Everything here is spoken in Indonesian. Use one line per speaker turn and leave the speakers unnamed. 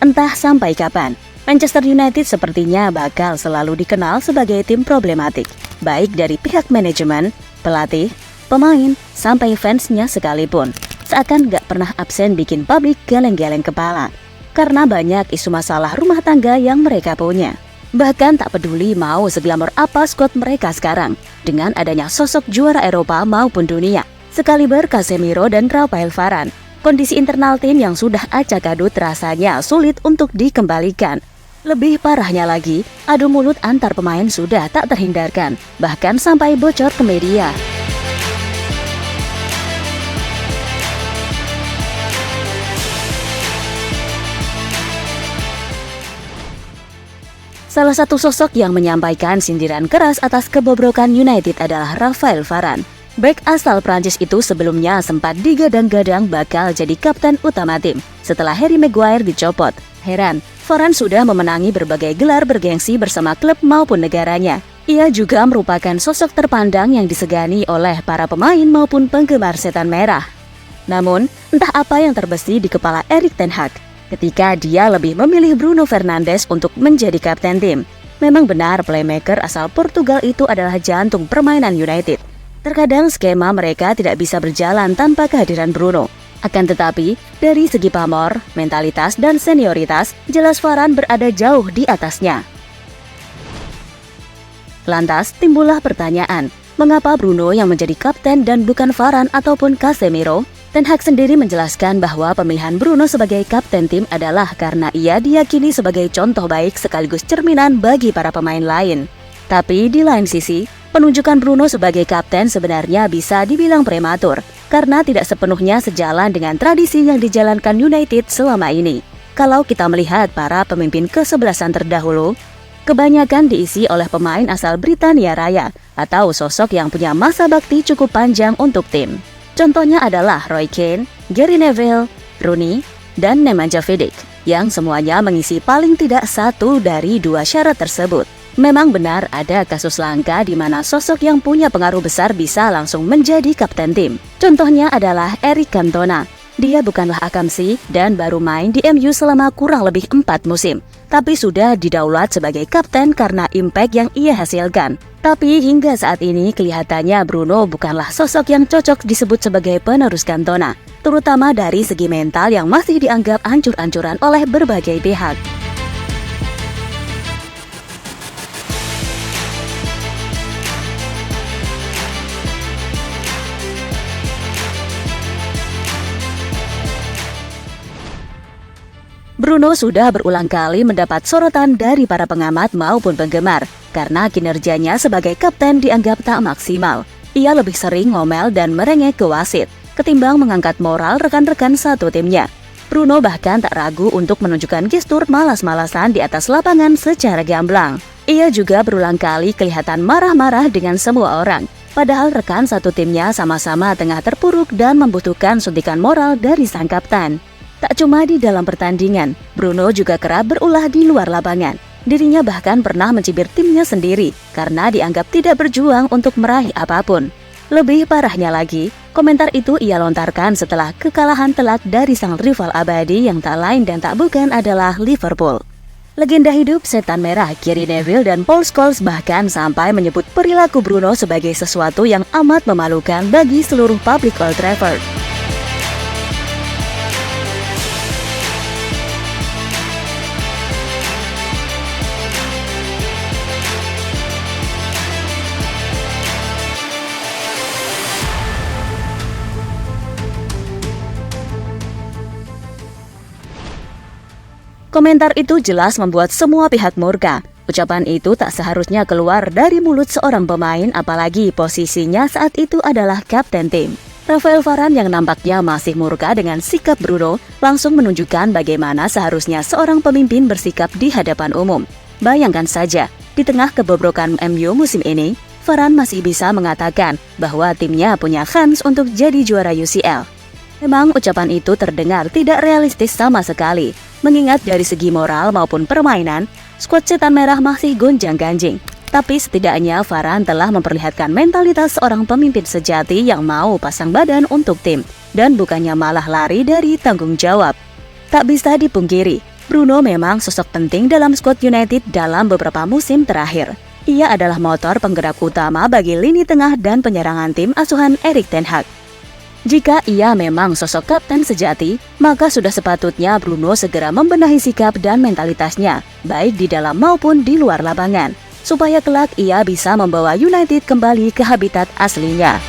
Entah sampai kapan, Manchester United sepertinya bakal selalu dikenal sebagai tim problematik, baik dari pihak manajemen, pelatih, pemain, sampai fansnya sekalipun. Seakan gak pernah absen bikin publik geleng-geleng kepala, karena banyak isu masalah rumah tangga yang mereka punya. Bahkan tak peduli mau seglamor apa skuad mereka sekarang, dengan adanya sosok juara Eropa maupun dunia, sekaliber Casemiro dan Rafael Varane, kondisi internal tim yang sudah acak adut rasanya sulit untuk dikembalikan. Lebih parahnya lagi, adu mulut antar pemain sudah tak terhindarkan, bahkan sampai bocor ke media. Salah satu sosok yang menyampaikan sindiran keras atas kebobrokan United adalah Rafael Varane. Bek asal Prancis itu sebelumnya sempat digadang-gadang bakal jadi kapten utama tim setelah Harry Maguire dicopot. Heran, Varane sudah memenangi berbagai gelar bergengsi bersama klub maupun negaranya. Ia juga merupakan sosok terpandang yang disegani oleh para pemain maupun penggemar setan merah. Namun, entah apa yang terbesit di kepala Erik ten Hag ketika dia lebih memilih Bruno Fernandes untuk menjadi kapten tim. Memang benar playmaker asal Portugal itu adalah jantung permainan United. Terkadang skema mereka tidak bisa berjalan tanpa kehadiran Bruno. Akan tetapi, dari segi pamor, mentalitas, dan senioritas, jelas Varane berada jauh di atasnya. Lantas, timbullah pertanyaan, mengapa Bruno yang menjadi kapten dan bukan Varane ataupun Casemiro? Ten Hag sendiri menjelaskan bahwa pemilihan Bruno sebagai kapten tim adalah karena ia diyakini sebagai contoh baik sekaligus cerminan bagi para pemain lain. Tapi di lain sisi, penunjukan Bruno sebagai kapten sebenarnya bisa dibilang prematur, karena tidak sepenuhnya sejalan dengan tradisi yang dijalankan United selama ini. Kalau kita melihat para pemimpin kesebelasan terdahulu, kebanyakan diisi oleh pemain asal Britania Raya, atau sosok yang punya masa bakti cukup panjang untuk tim. Contohnya adalah Roy Keane, Gary Neville, Rooney, dan Nemanja Vidic, yang semuanya mengisi paling tidak satu dari dua syarat tersebut. Memang benar ada kasus langka di mana sosok yang punya pengaruh besar bisa langsung menjadi kapten tim. Contohnya adalah Eric Cantona. Dia bukanlah akamsi dan baru main di MU selama kurang lebih 4 musim, tapi sudah didaulat sebagai kapten karena impact yang ia hasilkan. Tapi hingga saat ini kelihatannya Bruno bukanlah sosok yang cocok disebut sebagai penerus Cantona, terutama dari segi mental yang masih dianggap ancur-ancuran oleh berbagai pihak. Bruno sudah berulang kali mendapat sorotan dari para pengamat maupun penggemar karena kinerjanya sebagai kapten dianggap tak maksimal. Ia lebih sering ngomel dan merengek ke wasit ketimbang mengangkat moral rekan-rekan satu timnya. Bruno bahkan tak ragu untuk menunjukkan gestur malas-malasan di atas lapangan secara gamblang. Ia juga berulang kali kelihatan marah-marah dengan semua orang, padahal rekan satu timnya sama-sama tengah terpuruk dan membutuhkan suntikan moral dari sang kapten. Tak cuma di dalam pertandingan, Bruno juga kerap berulah di luar lapangan. Dirinya bahkan pernah mencibir timnya sendiri karena dianggap tidak berjuang untuk meraih apapun. Lebih parahnya lagi, komentar itu ia lontarkan setelah kekalahan telak dari sang rival abadi yang tak lain dan tak bukan adalah Liverpool. Legenda hidup setan merah Gary Neville dan Paul Scholes bahkan sampai menyebut perilaku Bruno sebagai sesuatu yang amat memalukan bagi seluruh publik Old Trafford. Komentar itu jelas membuat semua pihak murka. Ucapan itu tak seharusnya keluar dari mulut seorang pemain, apalagi posisinya saat itu adalah kapten tim. Rafael Varane yang nampaknya masih murka dengan sikap Bruno langsung menunjukkan bagaimana seharusnya seorang pemimpin bersikap di hadapan umum. Bayangkan saja, di tengah kebobrokan MU musim ini, Varane masih bisa mengatakan bahwa timnya punya kans untuk jadi juara UCL. Memang ucapan itu terdengar tidak realistis sama sekali, mengingat dari segi moral maupun permainan, skuad setan merah masih gonjang-ganjing. Tapi setidaknya Varane telah memperlihatkan mentalitas seorang pemimpin sejati yang mau pasang badan untuk tim, dan bukannya malah lari dari tanggung jawab. Tak bisa dipungkiri, Bruno memang sosok penting dalam skuad United dalam beberapa musim terakhir. Ia adalah motor penggerak utama bagi lini tengah dan penyerangan tim asuhan Erik ten Hag. Jika ia memang sosok kapten sejati, maka sudah sepatutnya Bruno segera membenahi sikap dan mentalitasnya, baik di dalam maupun di luar lapangan, supaya kelak ia bisa membawa United kembali ke habitat aslinya.